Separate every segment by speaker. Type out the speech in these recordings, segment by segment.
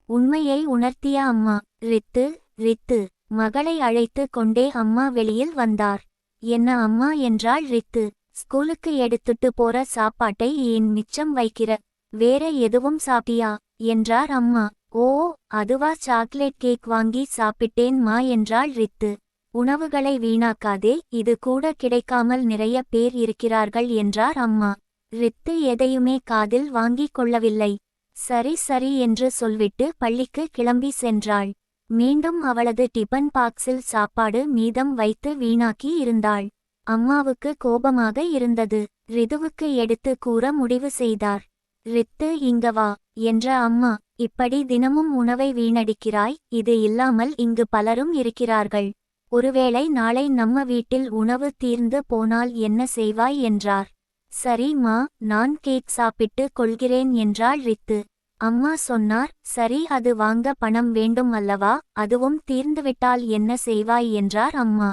Speaker 1: உண்மையை உணர்த்திய அம்மா. ரித்து ரித்து மகளை அழைத்து கொண்டே அம்மா வெளியில் வந்தார். என்ன அம்மா என்றாள் ரித்து. ஸ்கூலுக்கு எடுத்துட்டு போற சாப்பாட்டை ஏன் மிச்சம் வைக்கிற? வேற எதுவும் சாப்பிட்டியா என்றார் அம்மா. ஓ, அதுவா, சாக்லேட் கேக் வாங்கி சாப்பிட்டேன் மா என்றாள் ரித்து. உணவுகளை வீணாக்காதே, இது கூட கிடைக்காமல் நிறைய பேர் இருக்கிறார்கள் என்றார் அம்மா. ரித்து எதையுமே காதில் வாங்கிக் கொள்ளவில்லை. சரி சரி என்று சொல்விட்டு பள்ளிக்கு கிளம்பி சென்றாள். மீண்டும் அவளது டிபன் பாக்ஸில் சாப்பாடு மீதம் வைத்து வீணாக்கி இருந்தாள். அம்மாவுக்கு கோபமாக இருந்தது. ரிதுவுக்கு எடுத்து கூற முடிவு செய்தார். ரித்து, இங்க வா என்ற அம்மா. இப்படி தினமும் உணவை வீணடிக்கிறாய், இது இல்லாமல் இங்கு பலரும் இருக்கிறார்கள். ஒருவேளை நாளை நம்ம வீட்டில் உணவு தீர்ந்து போனால் என்ன செய்வாய் என்றார். சரி மா, நான் கேக் சாப்பிட்டு கொள்கிறேன் என்றாள் ரித்து. அம்மா சொன்னார், சரி, அது வாங்க பணம் வேண்டும் அல்லவா, அதுவும் தீர்ந்துவிட்டால் என்ன செய்வாய் என்றார் அம்மா.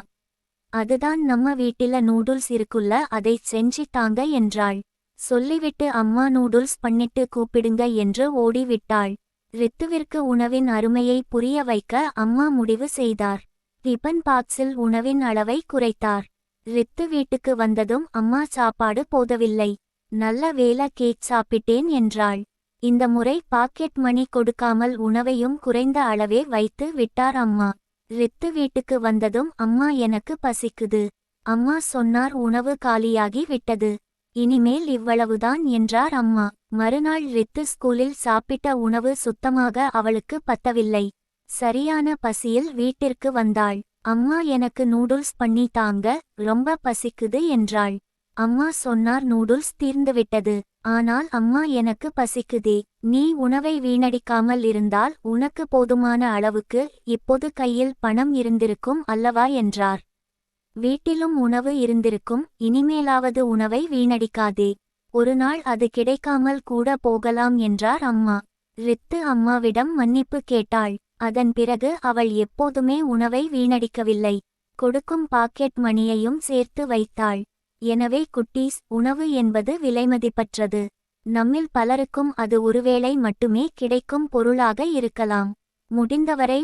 Speaker 1: அதுதான் நம்ம வீட்டில நூடுல்ஸ் இருக்குல்ல, அதை செஞ்சு தாங்க என்றாள். சொல்லிவிட்டு அம்மா நூடுல்ஸ் பண்ணிட்டு கூப்பிடுங்க என்று ஓடிவிட்டாள். ரித்துவிற்கு உணவின் அருமையை புரிய வைக்க அம்மா முடிவு செய்தார். டிபன் பாக்ஸில் உணவின் அளவை குறைத்தார். ரித்து வீட்டுக்கு வந்ததும் அம்மா சாப்பாடு போதவில்லை. நல்ல வேளை கேக் சாப்பிட்டேன் என்றாள். இந்த முறை பாக்கெட் மணி கொடுக்காமல் உணவையும் குறைந்த அளவே வைத்து விட்டார் அம்மா. ரித்து வீட்டுக்கு வந்ததும் அம்மா, எனக்கு பசிக்குது. அம்மா சொன்னார், உணவு காலியாகி விட்டது, இனிமேல் இவ்வளவுதான் என்றார் அம்மா. மறுநாள் ரித்து ஸ்கூலில் சாப்பிட்ட உணவு சுத்தமாக அவளுக்கு பத்தவில்லை. சரியான பசியில் வீட்டிற்கு வந்தாள். அம்மா, எனக்கு நூடுல்ஸ் பண்ணி தாங்க, ரொம்ப பசிக்குது என்றாள். அம்மா சொன்னார், நூடுல்ஸ் தீர்ந்துவிட்டது. ஆனால் அம்மா, எனக்கு பசிக்குதே. நீ உணவை வீணடிக்காமல் இருந்தால் உனக்கு போதுமான அளவுக்கு இப்போது கையில் பணம் இருந்திருக்கும் அல்லவா என்றார். வீட்டிலும் உணவு இருந்திருக்கும், இனிமேலாவது உணவை வீணடிக்காதே. ஒரு நாள் அது கிடைக்காமல் கூட போகலாம் என்றார் அம்மா. ரித்து அம்மாவிடம் மன்னிப்பு கேட்டாள். அதன் பிறகு அவள் எப்போதுமே உணவை வீணடிக்கவில்லை. கொடுக்கும் பாக்கெட் மணியையும் சேர்த்து வைத்தாள். எனவே குட்டீஸ், உணவு என்பது விலைமதிப்பற்றது. நம்மில் பலருக்கும் அது ஒருவேளை மட்டுமே கிடைக்கும் பொருளாக இருக்கலாம். முடிந்தவரை